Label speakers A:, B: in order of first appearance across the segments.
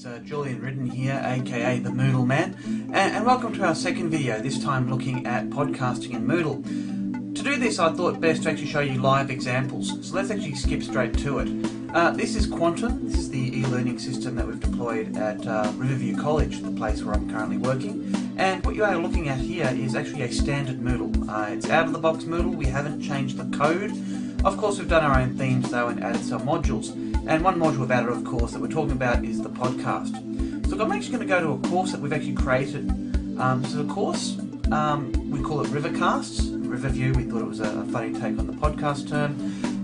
A: It's Julian Ridden here, aka the moodleman, and welcome to our second video, this time looking at podcasting in Moodle. To do this, I thought best to actually show you live examples, so let's actually skip straight to it. This is Quantum. This is the e-learning system that we've deployed at Riverview College, the place where I'm currently working. And what you are looking at here is actually a standard Moodle. It's out-of-the-box Moodle. We haven't changed the code. Of course, we've done our own themes though and added some modules. And one module we've added, of course, that we're talking about is the podcast. So I'm actually going to go to a course that we've actually created. So the course, we call it Rivercasts. Riverview, we thought it was a funny take on the podcast term.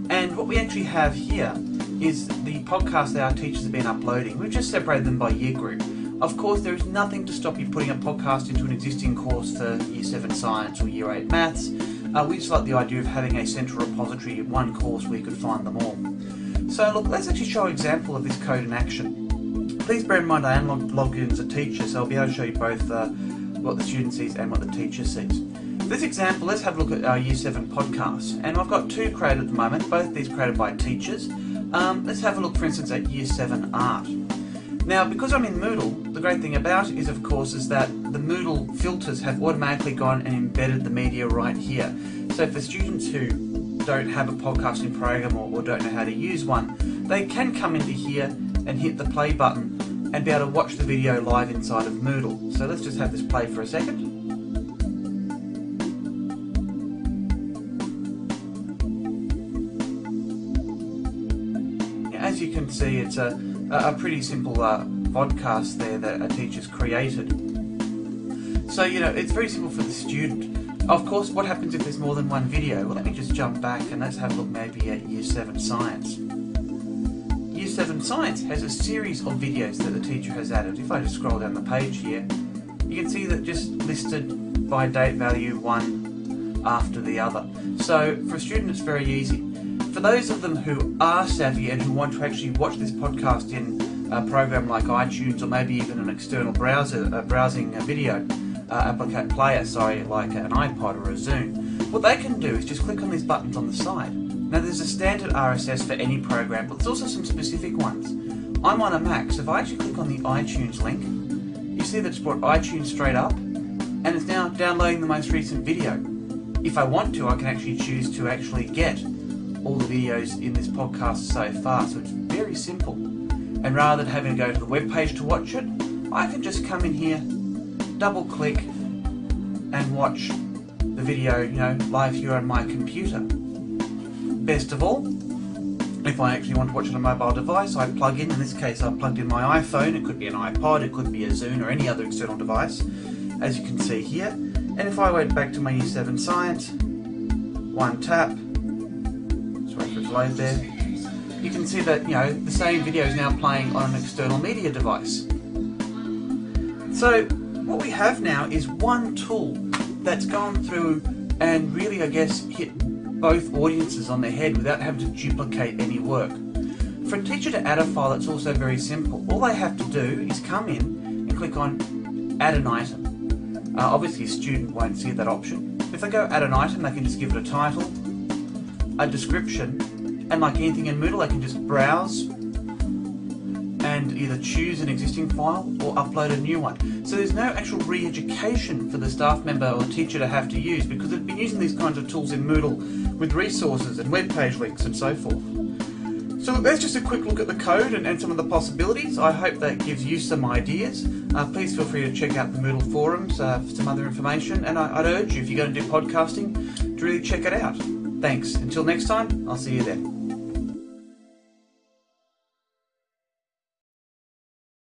A: And what we actually have here is the podcast that our teachers have been uploading. We've just separated them by year group. Of course, there is nothing to stop you putting a podcast into an existing course for Year 7 Science or Year 8 Maths. We just like the idea of having a central repository in one course where you could find them all. So look, let's actually show an example of this code in action. Please bear in mind I am logged in as a teacher, so I'll be able to show you both what the student sees and what the teacher sees. For this example, let's have a look at our Year 7 podcasts. And I've got two created at the moment, both these created by teachers. Let's have a look, for instance, at Year 7 art. Now, because I'm in Moodle, the great thing about it is, of course, is that the Moodle filters have automatically gone and embedded the media right here. So for students who don't have a podcasting program or don't know how to use one, they can come into here and hit the play button and be able to watch the video live inside of Moodle. So let's just have this play for a second. As you can see, it's a pretty simple podcast there that a teacher's created. So, it's very simple for the student. Of course, what happens if there's more than one video? Well, let me just jump back and let's have a look maybe at Year 7 Science. Year 7 Science has a series of videos that the teacher has added. If I just scroll down the page here, you can see that just listed by date value, one after the other. So for a student, it's very easy. For those of them who are savvy and who want to actually watch this podcast in a program like iTunes or maybe even an external browser, browsing a video player, like an iPod or a Zune, what they can do is just click on these buttons on the side. Now there's a standard RSS for any program, but there's also some specific ones. I'm on a Mac, so if I actually click on the iTunes link, you see that it's brought iTunes straight up, and it's now downloading the most recent video. If I want to, I can actually choose to actually get all the videos in this podcast so far, so it's very simple. And rather than having to go to the web page to watch it, I can just come in here, double click and watch the video, live here on my computer. Best of all, if I actually want to watch it on a mobile device, I plug in this case I plugged in my iPhone, it could be an iPod, it could be a Zune or any other external device, as you can see here. And if I went back to my Year 7 Science, one tap, just wait for it to load there, you can see that the same video is now playing on an external media device. So what we have now is one tool that's gone through and really, I guess, hit both audiences on their head without having to duplicate any work. For a teacher to add a file, it's also very simple. All they have to do is come in and click on Add an Item. Obviously a student won't see that option. If they go Add an Item, they can just give it a title, a description, and like anything in Moodle, they can just browse and either choose an existing file or upload a new one. So there's no actual re-education for the staff member or teacher to have to use, because they've been using these kinds of tools in Moodle with resources and web page links and so forth. So that's just a quick look at the code and some of the possibilities. I hope that gives you some ideas. Please feel free to check out the Moodle forums for some other information, and I'd urge you, if you're going to do podcasting, to really check it out. Thanks. Until next time, I'll see you then.